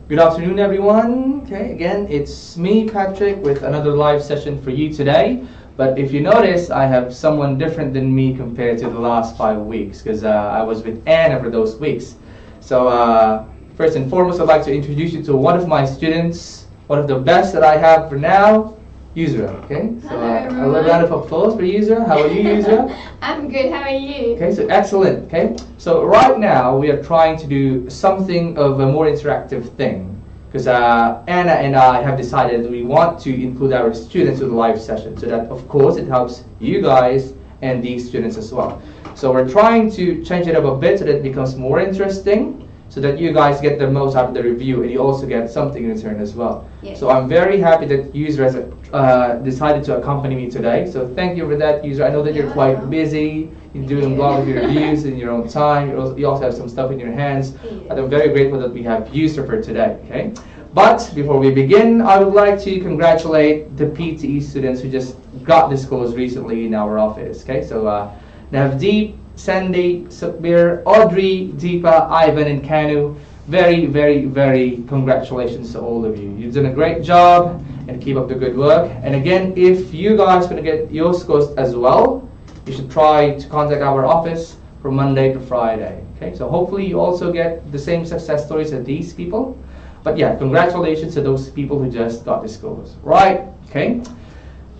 Good afternoon, everyone. Okay, again, it's me, Patrick, with another live session for you today. But if you notice, I have someone different than me compared to the last 5 weeks because I was with Anna for those weeks. So first and foremost, I'd like to introduce you to one of my students, one of the best that I have for now, Yousra. Okay, so a little round of applause for Yousra. How are you, Yousra? I'm good. How are you? Okay, so excellent. Okay, so right now we are trying to do something of a more interactive thing because Anna and I have decided that we want to include our students to the live session, so that of course it helps you guys and these students as well. So we're trying to change it up a bit so that it becomes more interesting, so that you guys get the most out of the review and you also get something in return as well. Yes. So I'm very happy that Yousra has decided to accompany me today. So thank you for that, Yousra. I know that you're quite busy. You're doing a lot of your reviews in your own time. You also have some stuff in your hands. But I'm very grateful that we have Yousra for today. Okay. But before we begin, I would like to congratulate the PTE students who just got disclosed recently in our office. Okay. So Navdeep, Sandy, Sukhbir, Audrey, Deepa, Ivan, and Kanu. Very, very, very congratulations to all of you. You've done a great job and keep up the good work. And again, if you guys want to get your scores as well, you should try to contact our office from Monday to Friday. Okay, so hopefully you also get the same success stories as these people. But yeah, congratulations to those people who just got the scores. Right, okay.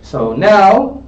So now,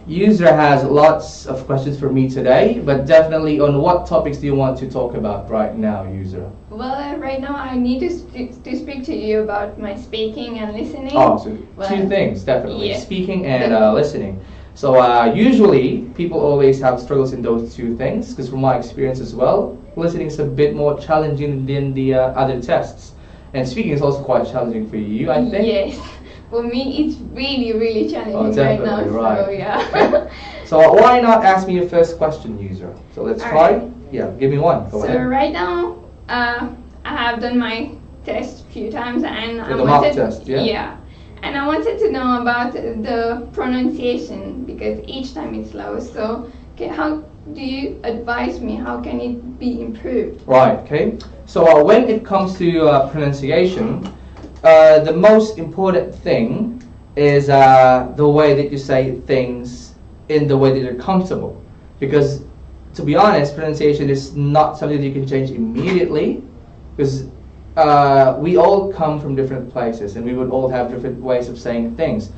Yousra has lots of questions for me today, but definitely on what topics do you want to talk about right now, Yousra? Well, right now I need to speak to you about my speaking and listening. Oh, so two things, definitely. Yeah. Speaking and listening. So usually people always have struggles in those two things, because from my experience as well, listening is a bit more challenging than the other tests. And speaking is also quite challenging for you, I think. Yes. For me, it's really, really challenging right now. Right. So yeah. So why not ask me your first question, Yousra? So let's try. Right. Yeah, give me one. Go ahead. So right now, I have done my test a few times, and I the mock test, yeah? Yeah. And I wanted to know about the pronunciation because each time it's slow. So, okay, how do you advise me? How can it be improved? Right. Okay. So when it comes to pronunciation, the most important thing is the way that you say things in the way that you're comfortable. Because to be honest, pronunciation is not something that you can change immediately, because we all come from different places and we would all have different ways of saying things.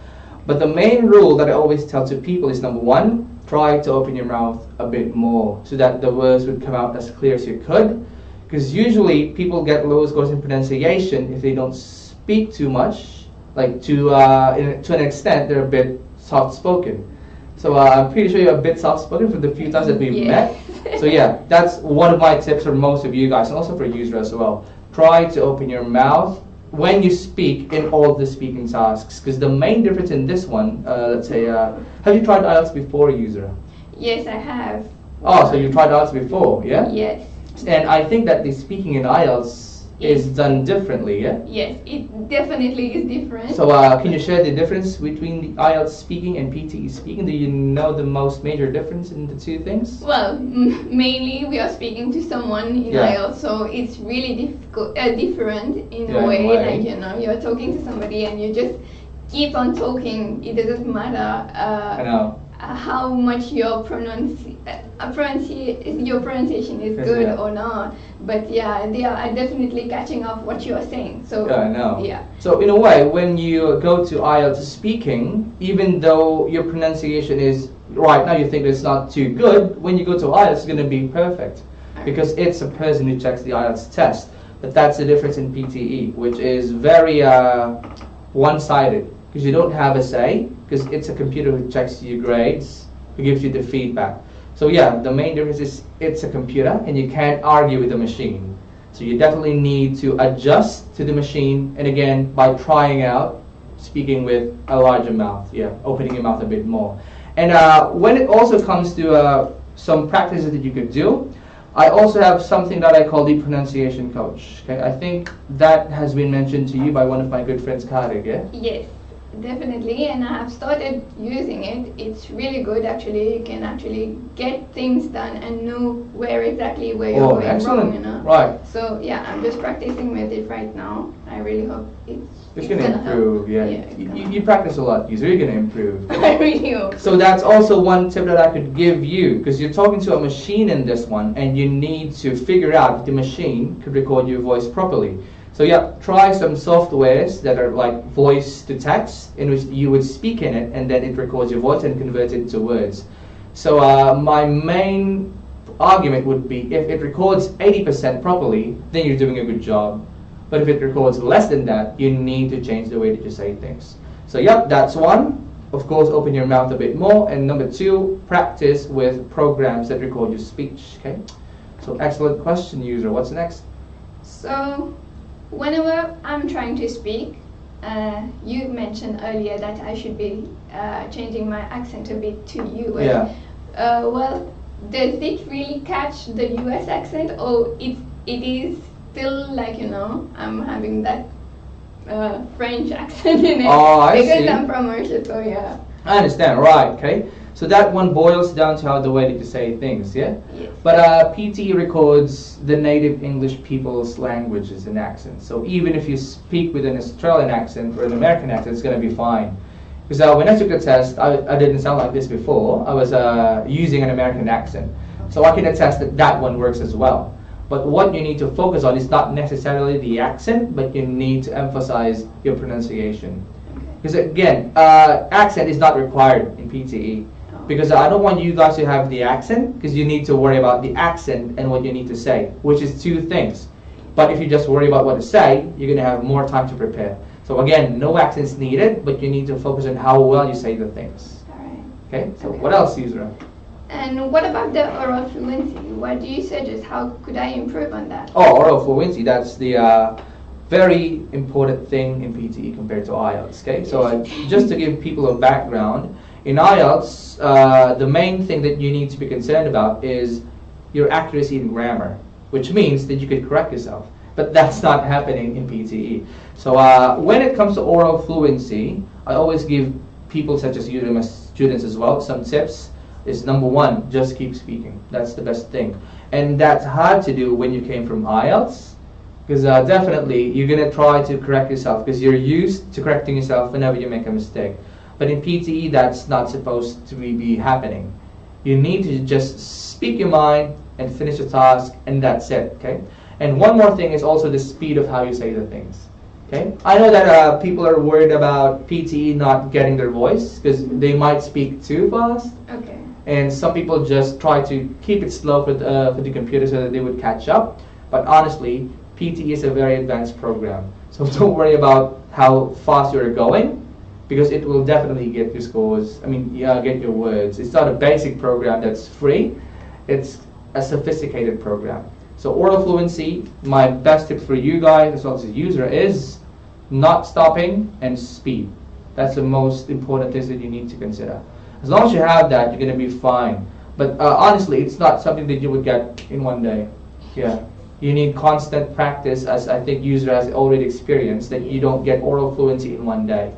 But the main rule that I always tell to people is, number one, try to open your mouth a bit more so that the words would come out as clear as you could. Because usually people get low scores in pronunciation if they don't speak too much, like to an extent they're a bit soft-spoken. So I'm pretty sure you're a bit soft-spoken for the few times that we've met. So yeah, that's one of my tips for most of you guys, and also for Yousra as well. Try to open your mouth when you speak in all the speaking tasks, because the main difference in this one, let's say, have you tried IELTS before, Yousra? Yes, I have. Oh, so you tried IELTS before, yeah? Yes. And I think that the speaking in IELTS is done differently, yeah? Yes, it definitely is different. So can you share the difference between the IELTS speaking and PTE speaking? Do you know the most major difference in the two things? Well, mainly we are speaking to someone in IELTS, so it's really different in a way. Like, you know, you're talking to somebody and you just keep on talking. It doesn't matter I know. How much your pronunciation is good or not, but yeah, they are definitely catching up what you are saying. So yeah, I know. Yeah. So in a way, when you go to IELTS speaking, even though your pronunciation is right now, you think it's not too good. When you go to IELTS, it's going to be perfect because it's a person who checks the IELTS test. But that's the difference in PTE, which is very one-sided. Because you don't have a say, because it's a computer who checks your grades, who gives you the feedback. So yeah, the main difference is it's a computer and you can't argue with the machine. So you definitely need to adjust to the machine, and again, by trying out speaking with a larger mouth, opening your mouth a bit more. And when it also comes to some practices that you could do, I also have something that I call the pronunciation coach. Okay, I think that has been mentioned to you by one of my good friends, Karik, yeah? Yes. Definitely, and I have started using it. It's really good actually. You can actually get things done and know where exactly where you're going excellent. wrong, you know. Right. So yeah, I'm just practicing with it right now. I really hope It's gonna improve, help. You practice a lot, so you're gonna improve. I really hope. So that's also one tip that I could give you, because you're talking to a machine in this one, and you need to figure out if the machine could record your voice properly. So yeah, try some softwares that are like voice to text, in which you would speak in it, and then it records your voice and converts it into words. So my main argument would be, if it records 80% properly, then you're doing a good job. But if it records less than that, you need to change the way that you say things. So yep, that's one. Of course, open your mouth a bit more. And number two, practice with programs that record your speech. Okay. So excellent question, Yousra. What's next? So whenever I'm trying to speak, you mentioned earlier that I should be changing my accent a bit to US. Yeah. Well, does it really catch the US accent, or it is still like, you know, I'm having that French accent in it? Oh, I because see. I'm from Russia, so yeah. I understand, right, okay. So that one boils down to how the way that you say things, yeah? Yes. But PTE records the native English people's languages and accents. So even if you speak with an Australian accent or an American accent, it's going to be fine. Because when I took the test, I didn't sound like this before. I was using an American accent. So I can attest that that one works as well. But what you need to focus on is not necessarily the accent, but you need to emphasize your pronunciation. Because again, accent is not required in PTE. Because I don't want you guys to have the accent, because you need to worry about the accent and what you need to say, which is two things. But if you just worry about what to say, you're going to have more time to prepare. So again, no accents needed, but you need to focus on how well you say the things. Alright. Okay, so what else, Yousra? And what about the oral fluency? What do you suggest? How could I improve on that? Oh, oral fluency, that's the very important thing in PTE compared to Ielts. Okay, so just to give people a background, in Ielts, the main thing that you need to be concerned about is your accuracy in grammar, which means that you could correct yourself. But that's not happening in PTE. So when it comes to oral fluency, I always give people such as you, my students as well, some tips. Is number one, just keep speaking. That's the best thing. And that's hard to do when you came from Ielts, because definitely you're going to try to correct yourself because you're used to correcting yourself whenever you make a mistake. But in PTE, that's not supposed to be happening. You need to just speak your mind and finish the task, and that's it, okay? And one more thing is also the speed of how you say the things, okay? I know that people are worried about PTE not getting their voice because they might speak too fast. Okay. And some people just try to keep it slow for the computer so that they would catch up. But honestly, PTE is a very advanced program. So don't worry about how fast you're going, because it will definitely get your scores, get your words. It's not a basic program that's free. It's a sophisticated program. So oral fluency, my best tip for you guys as well as the user is not stopping and speed. That's the most important things that you need to consider. As long as you have that, you're going to be fine. But honestly, it's not something that you would get in one day. Yeah, you need constant practice, as I think Yousra has already experienced, that you don't get oral fluency in one day.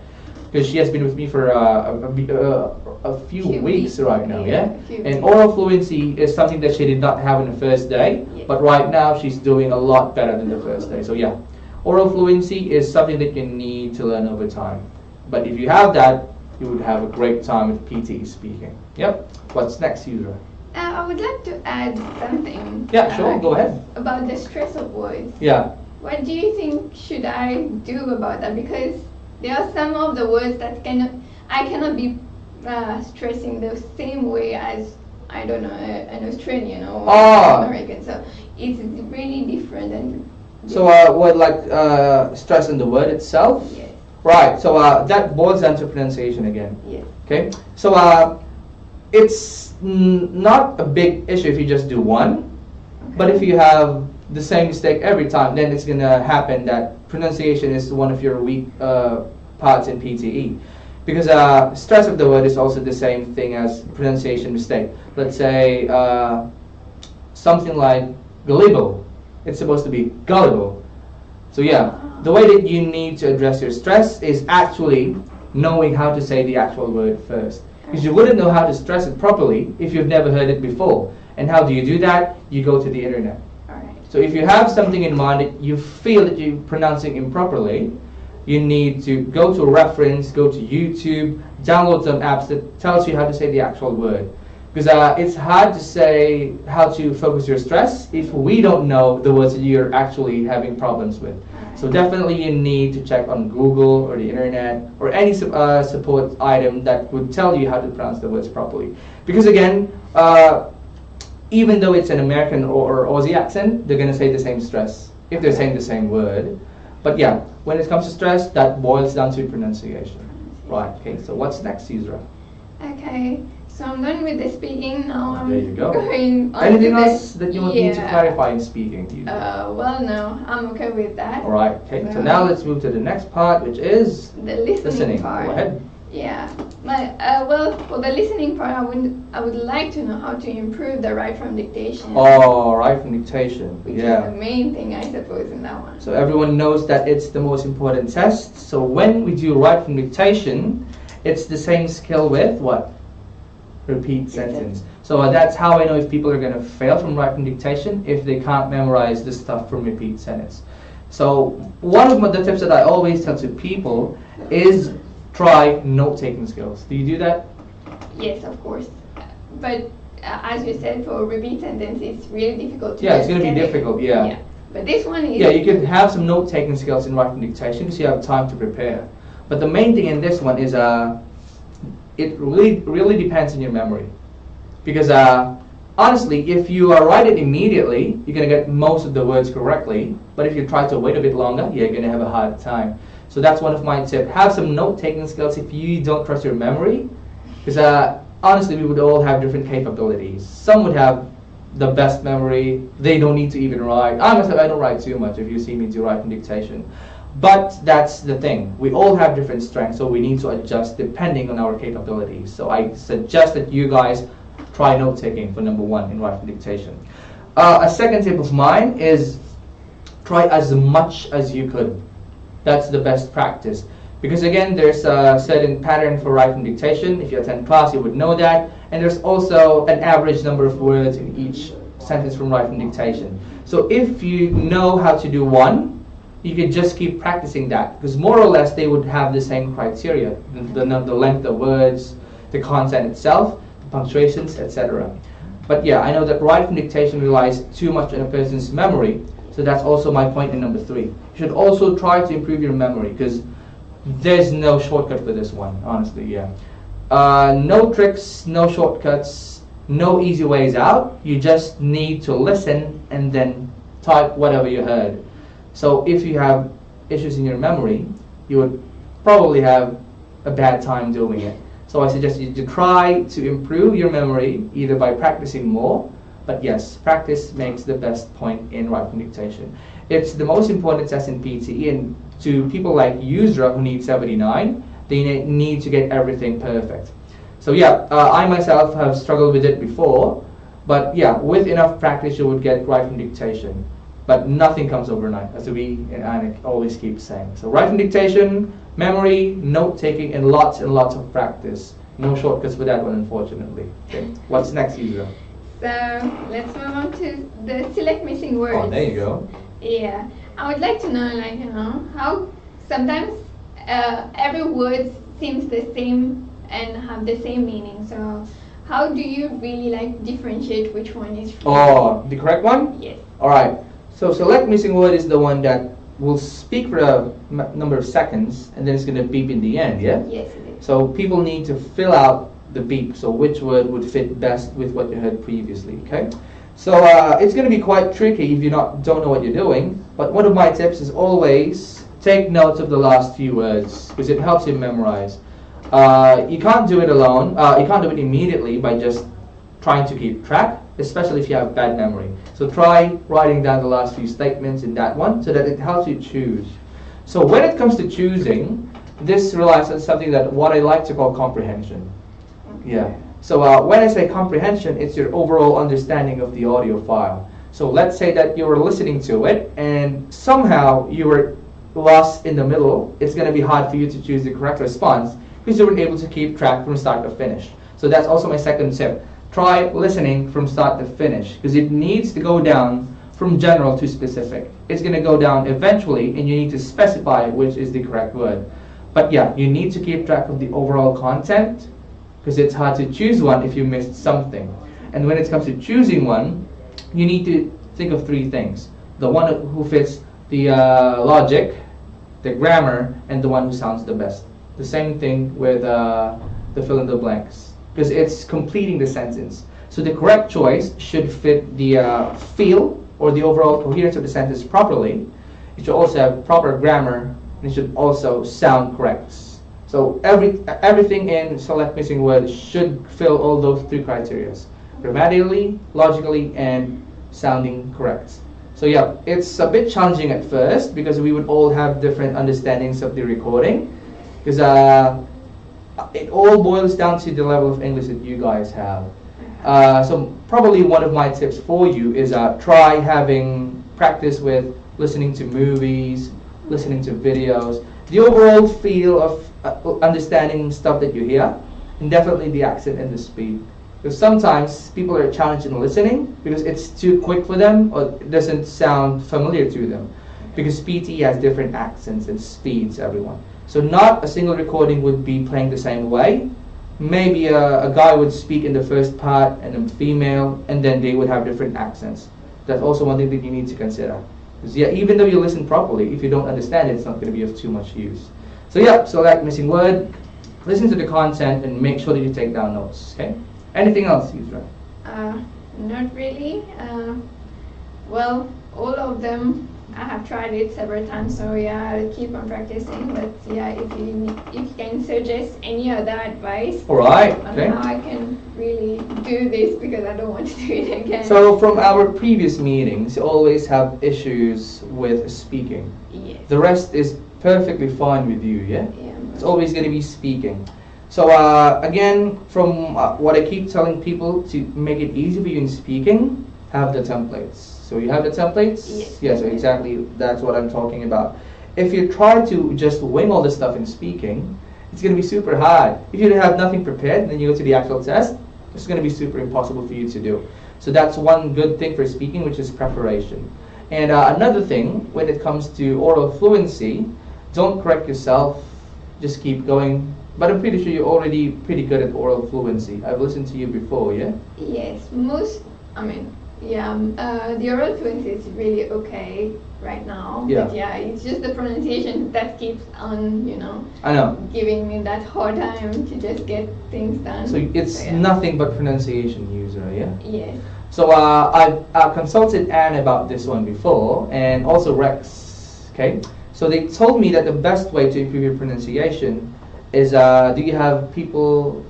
Because she has been with me for a few weeks right now, yeah? And oral fluency is something that she did not have in the first day, but right now she's doing a lot better than the first day. So yeah, oral fluency is something that you need to learn over time. But if you have that, you would have a great time with PTE speaking. Yep. What's next, Yousra? I would like to add something. Yeah, sure. Go ahead. About the stress of words. Yeah. What do you think should I do about that? Because there are some of the words that I cannot be stressing the same way as, I don't know, an Australian or an American. So it's really different. And so stress in the word itself? Yes. Right, so that boils down to pronunciation again. Yes. Okay, so it's not a big issue if you just do one, but if you have the same mistake every time, then it's going to happen that pronunciation is one of your weak parts in PTE. Because stress of the word is also the same thing as pronunciation mistake. Let's say something like gullible. It's supposed to be gullible. So yeah, the way that you need to address your stress is actually knowing how to say the actual word first. Because you wouldn't know how to stress it properly if you've never heard it before. And how do you do that? You go to the internet. So if you have something in mind that you feel that you're pronouncing improperly, you need to go to a reference, go to YouTube, download some apps that tells you how to say the actual word. Because it's hard to say how to focus your stress if we don't know the words that you're actually having problems with. So definitely you need to check on Google or the internet or any support item that would tell you how to pronounce the words properly. Because again, even though it's an American or Aussie accent, they're going to say the same stress if they're saying the same word. But yeah, when it comes to stress, that boils down to pronunciation. Right, okay, so what's next, Yousra? Okay, so I'm done with the speaking. Now I'm there you go. going on Anything to else that you need to clarify in speaking? Well, no, I'm okay with that. Alright, okay, so now let's move to the next part, which is the listening part. Go ahead. Yeah, well, for the listening part, I would like to know how to improve the write from dictation. Oh, write from dictation. Which is the main thing, I suppose, in that one. So everyone knows that it's the most important test. So when we do write from dictation, it's the same skill with what? Repeat sentence. So that's how I know if people are going to fail from write from dictation, if they can't memorize the stuff from repeat sentence. So one of the tips that I always tell to people is try note-taking skills. Do you do that? Yes, of course. But as you said, for repeat sentence, it's really difficult to Yeah, it's going to be difficult, yeah. But this one is... Yeah, you can have some note-taking skills in writing dictation because you have time to prepare. But the main thing in this one is it really depends on your memory. Because honestly, if you write it immediately, you're going to get most of the words correctly. But if you try to wait a bit longer, you're going to have a hard time. So that's one of my tips. Have some note-taking skills if you don't trust your memory. Because honestly, we would all have different capabilities. Some would have the best memory. They don't need to even write. I myself, I don't write too much if you see me do writing dictation. But that's the thing. We all have different strengths, so we need to adjust depending on our capabilities. So I suggest that you guys try note-taking for number one in writing dictation. A second tip of mine is try as much as you could. That's the best practice. Because again, there's a certain pattern for writing dictation. If you attend class, you would know that. And there's also an average number of words in each sentence from writing dictation. So if you know how to do one, you could just keep practicing that. Because more or less, they would have the same criteria. The length of words, the content itself, the punctuations, etc. But yeah, I know that writing dictation relies too much on a person's memory. So that's also my point in number 3. You should also try to improve your memory because there's no shortcut for this one, honestly, yeah. No tricks, no shortcuts, no easy ways out. You just need to listen and then type whatever you heard. So if you have issues in your memory, you would probably have a bad time doing it. So I suggest you to try to improve your memory either by practicing more. But yes, practice makes the best point in writing dictation. It's the most important test in PTE, and to people like Yousra who need 79, they need to get everything perfect. So yeah, I myself have struggled with it before, but yeah, with enough practice you would get writing dictation. But nothing comes overnight, as we and Anik always keep saying. So writing dictation, memory, note-taking, and lots of practice. No shortcuts for that one, unfortunately. Okay. What's next, Yousra? So let's move on to the select missing words. Oh, there you go. Yeah, I would like to know, how sometimes every word seems the same and have the same meaning. So how do you really differentiate which one is? Oh, the correct one? Yes. All right. So select missing word is the one that will speak for a number of seconds and then it's going to beep in the end. Yeah. Yes, it is. So people need to fill out the beep, so which word would fit best with what you heard previously, okay? So it's going to be quite tricky if you don't know what you're doing, but one of my tips is always take notes of the last few words, because it helps you memorize. You can't do it alone, you can't do it immediately by just trying to keep track, especially if you have bad memory. So try writing down the last few statements in that one, so that it helps you choose. So when it comes to choosing, this relies on something that what I like to call comprehension. Yeah. So when I say comprehension, it's your overall understanding of the audio file. So let's say that you were listening to it and somehow you were lost in the middle. It's going to be hard for you to choose the correct response because you were able to keep track from start to finish. So that's also my second tip. Try listening from start to finish, because it needs to go down from general to specific. It's going to go down eventually, and you need to specify which is the correct word. But yeah, you need to keep track of the overall content, because it's hard to choose one if you missed something. And when it comes to choosing one, you need to think of three things. The one who fits the logic, the grammar, and the one who sounds the best. The same thing with the fill in the blanks, because it's completing the sentence. So the correct choice should fit the feel or the overall coherence of the sentence properly. It should also have proper grammar, and it should also sound correct. So everything in select missing word should fill all those three criteria: grammatically, logically, and sounding correct. So yeah, it's a bit challenging at first because we would all have different understandings of the recording, because it all boils down to the level of English that you guys have. So probably one of my tips for you is try having practice with listening to movies, listening to videos, the overall feel of understanding stuff that you hear, and definitely the accent and the speed. Because sometimes people are challenged in listening because it's too quick for them or it doesn't sound familiar to them. Because PTE has different accents and speeds, everyone. So not a single recording would be playing the same way. Maybe a guy would speak in the first part and a female, and then they would have different accents. That's also one thing that you need to consider. Because yeah, even though you listen properly, if you don't understand it, it's not going to be of too much use. So yeah, select missing word, listen to the content, and make sure that you take down notes. Okay. Anything else, Yousra? Not really. Well, all of them, I have tried it several times, so yeah, I'll keep on practicing. But yeah, if you can suggest any other advice, all right, okay, on how I can really do this, because I don't want to do it again. So from our previous meetings, you always have issues with speaking. Yes. The rest is perfectly fine with you, yeah? Yeah. It's always going to be speaking. So again, from what I keep telling people, to make it easy for you in speaking, have the templates. So you have the templates? Yes. Yes, so exactly, that's what I'm talking about. If you try to just wing all this stuff in speaking, it's going to be super hard. If you have nothing prepared and then you go to the actual test, it's going to be super impossible for you to do. So that's one good thing for speaking, which is preparation. And another thing, when it comes to oral fluency, don't correct yourself, just keep going. But I'm pretty sure you're already pretty good at oral fluency. I've listened to you before, yeah? Yes, the oral fluency is really okay right now. Yeah. But yeah, it's just the pronunciation that keeps on, I know. giving me that hard time to just get things done. So it's nothing but pronunciation, Yousra, yeah? Yes. So I've consulted Anne about this one before, and also Rex, okay? So they told me that the best way to improve your pronunciation is, do you have people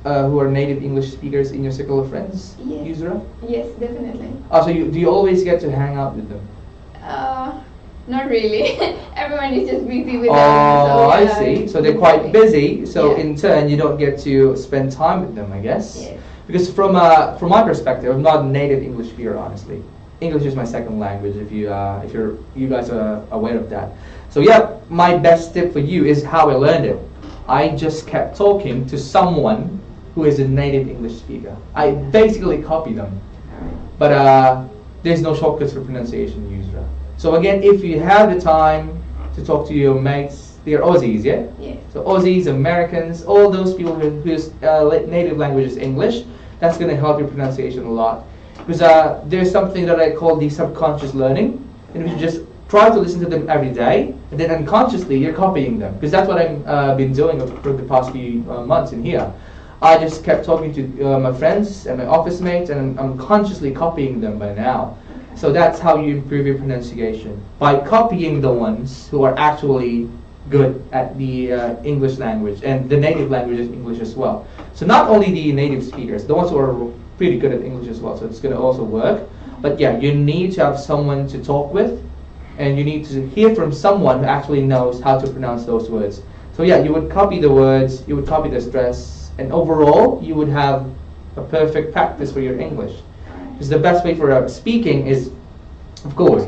who are native English speakers in your circle of friends, Yes. Yousra? Yes, definitely. Oh, so do you always get to hang out with them? Not really. Everyone is just busy with them. Oh, So, I see. So they're quite busy, so Yeah. in turn you don't get to spend time with them, I guess? Yes. Because from my perspective, I'm not a native English speaker, honestly. English is my second language, if you guys are aware of that. So yeah, my best tip for you is how I learned it. I just kept talking to someone who is a native English speaker. I basically copy them. But there's no shortcuts for pronunciation, Yousra. So again, if you have the time to talk to your mates, they're Aussies, yeah? Yes. So Aussies, Americans, all those people whose native language is English, that's going to help your pronunciation a lot. Because there's something that I call the subconscious learning, and if you just try to listen to them every day, and then unconsciously you're copying them. Because that's what I've been doing for the past few months in here. I just kept talking to my friends and my office mates, and I'm consciously copying them by now. So that's how you improve your pronunciation, by copying the ones who are actually good at the English language, and the native language is English as well. So not only the native speakers, the ones who are pretty good at English as well, so it's going to also work. But yeah, you need to have someone to talk with, and you need to hear from someone who actually knows how to pronounce those words. So yeah, you would copy the words, you would copy the stress, and overall you would have a perfect practice for your English. Because the best way for speaking is, of course,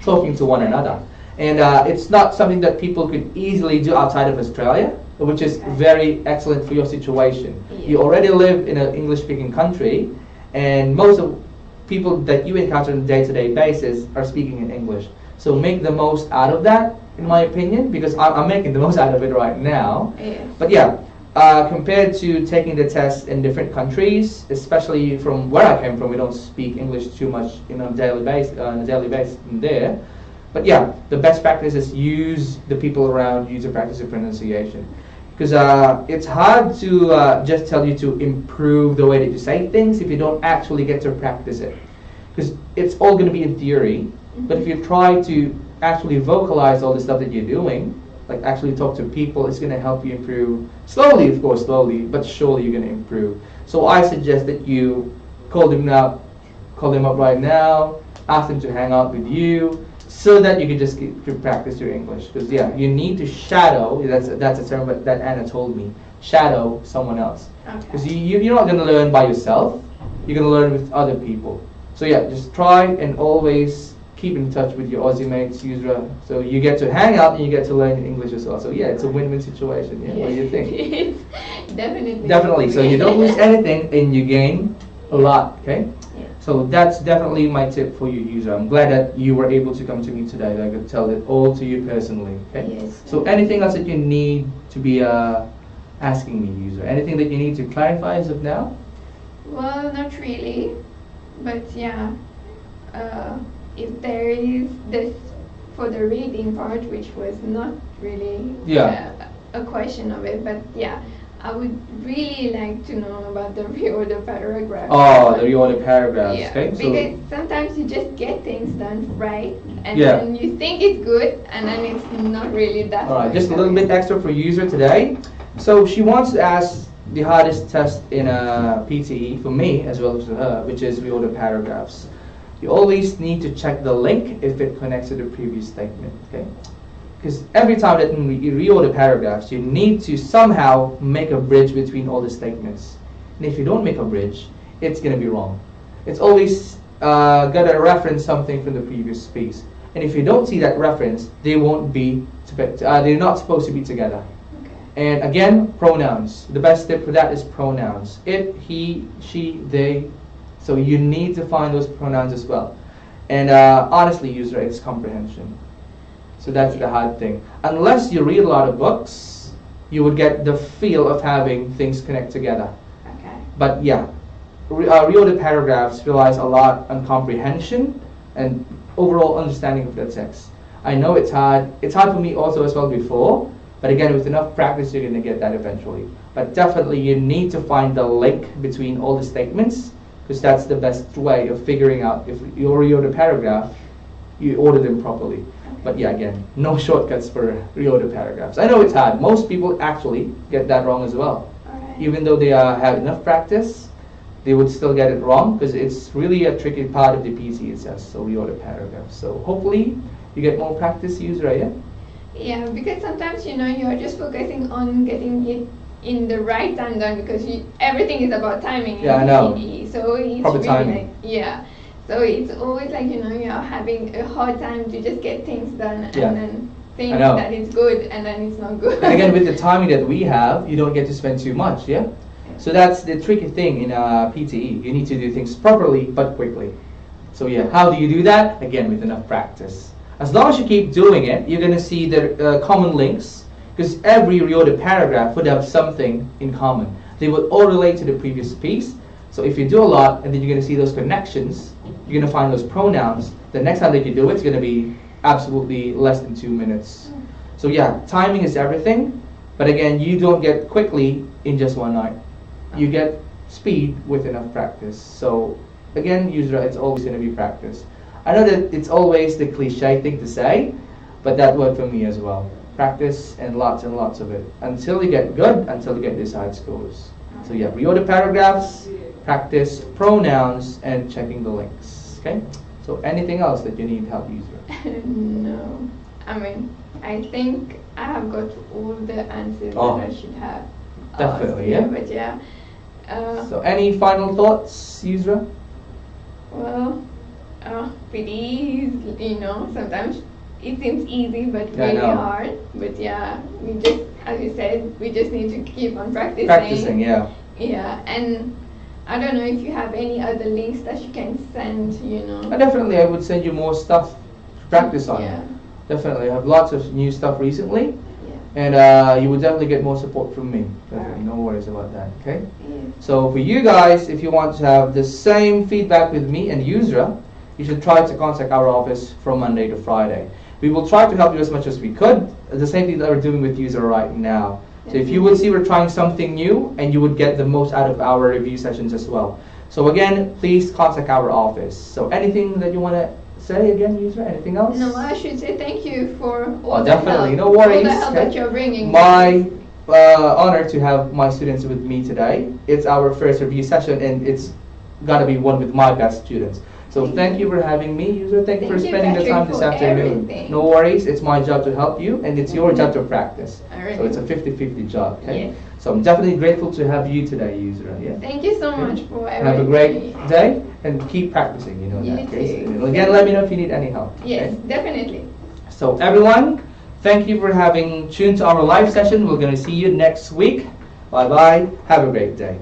talking to one another. And it's not something that people could easily do outside of Australia. which is Okay. very excellent for your situation. Yeah. You already live in an English-speaking country, and most of people that you encounter on a day-to-day basis are speaking in English. So make the most out of that, in my opinion, because I'm making the most out of it right now. Yes. But yeah, compared to taking the test in different countries, especially from where I came from, we don't speak English too much on a daily basis in there. But yeah, the best practice is use the people around you to practice your pronunciation. Because it's hard to just tell you to improve the way that you say things if you don't actually get to practice it. Because it's all going to be in theory, but if you try to actually vocalize all the stuff that you're doing, like actually talk to people, it's going to help you improve. Slowly, of course, slowly, but surely you're going to improve. So I suggest that you call them up right now, ask them to hang out with you, so that you can just keep to practice your English. Because yeah, you need to shadow. That's a term that Anna told me. Shadow someone else. Because you're not going to learn by yourself. You're going to learn with other people. So yeah, just try and always keep in touch with your Aussie mates, Yousra. So you get to hang out and you get to learn English as well. So yeah, it's a win-win situation. Yeah, what do you think? Definitely. Definitely. So you don't lose anything and you gain a lot. Okay. So that's definitely my tip for you, Yousra. I'm glad that you were able to come to me today. I could tell it all to you personally. Okay. Yes. So anything else that you need to be asking me, Yousra? Anything that you need to clarify as of now? Well, not really, but yeah, if there is this for the reading part, which was not really a question of it, but yeah. I would really like to know about the reorder paragraphs. Oh, the reorder paragraphs. Yeah, Okay. because sometimes you just get things done right, and then you think it's good, and then it's not really that. All right, just a little bit extra for Yousra today. So she wants to ask the hardest test in PTE for me as well as for her, which is reorder paragraphs. You always need to check the link if it connects to the previous statement. Okay. Because every time that you reorder paragraphs, you need to somehow make a bridge between all the statements. And if you don't make a bridge, it's going to be wrong. It's always got to reference something from the previous piece. And if you don't see that reference, they won't be, they're not supposed to be together. Okay. And again, pronouns. The best tip for that is pronouns. It, he, she, they. So you need to find those pronouns as well. And honestly, Yousra, it's comprehension. So that's the hard thing. Unless you read a lot of books, you would get the feel of having things connect together. Okay. But yeah, reorder paragraphs relies a lot on comprehension and overall understanding of the text. I know it's hard. It's hard for me also as well before, but again, with enough practice, you're going to get that eventually. But definitely, you need to find the link between all the statements, because that's the best way of figuring out if you reorder paragraph, you order them properly. But yeah, again, no shortcuts for reorder paragraphs. I know it's hard. Most people actually get that wrong as well. Alright. Even though they have enough practice, they would still get it wrong because it's really a tricky part of the PTE test, so reorder paragraphs. So hopefully you get more practice, Yousra, yeah? Yeah, because sometimes, you're just focusing on getting it in the right time done because everything is about timing. Yeah, I know. So it's Proper really timing. So it's always like, you're having a hard time to just get things done and then think that it's good and then it's not good. And again, with the timing that we have, you don't get to spend too much, yeah? So that's the tricky thing in PTE. You need to do things properly but quickly. So yeah, how do you do that? Again, with enough practice. As long as you keep doing it, you're going to see the common links, because every reorder paragraph would have something in common. They would all relate to the previous piece. So if you do a lot and then you're going to see those connections, you're going to find those pronouns. The next time that you do it's going to be absolutely less than 2 minutes. So yeah, timing is everything. But again, you don't get quickly in just one night. You get speed with enough practice. So again, Yousra, it's always going to be practice. I know that it's always the cliche thing to say, but that worked for me as well. Practice and lots of it. Until you get good, until you get desired scores. So yeah, reorder paragraphs, practice pronouns, and checking the links. Okay? So anything else that you need help, Yousra? No. I mean, I think I have got all the answers that I should have. Definitely, yeah. But yeah. So any final thoughts, Yousra? Well, PTE, sometimes it seems easy but really hard. But yeah, we just as you said, we just need to keep on practicing. Practicing, yeah. Yeah, and I don't know if you have any other links that you can send, you know. Definitely, I would send you more stuff to practice on. Yeah. Definitely, I have lots of new stuff recently, Yeah. and you will definitely get more support from me. Definitely, no worries about that. Okay. Yeah. So for you guys, if you want to have the same feedback with me and Yousra, you should try to contact our office from Monday to Friday. We will try to help you as much as we could. The same thing that we're doing with Yousra right now. So if you would see we're trying something new, and you would get the most out of our review sessions as well. So again, please contact our office. So anything that you want to say again, Yousra? Anything else? No, I should say thank you for all Oh, the definitely, help. no worries. All the help Okay. that you're bringing. My honor to have my students with me today. It's our first review session, and it's got to be one with my best students. So thank you for having me, Yousra. Thank you for spending the time this afternoon. Everything. No worries. It's my job to help you, and it's your job to practice. Alright. So it's a 50-50 job. Okay. Yeah. So I'm definitely grateful to have you today, Yousra. Yeah. Thank you so much for everything. Have a great day and keep practicing. You know You that. Okay? too. And again, let me know if you need any help. Yes, Okay? definitely. So everyone, thank you for having tuned to our live session. We're going to see you next week. Bye bye. Have a great day.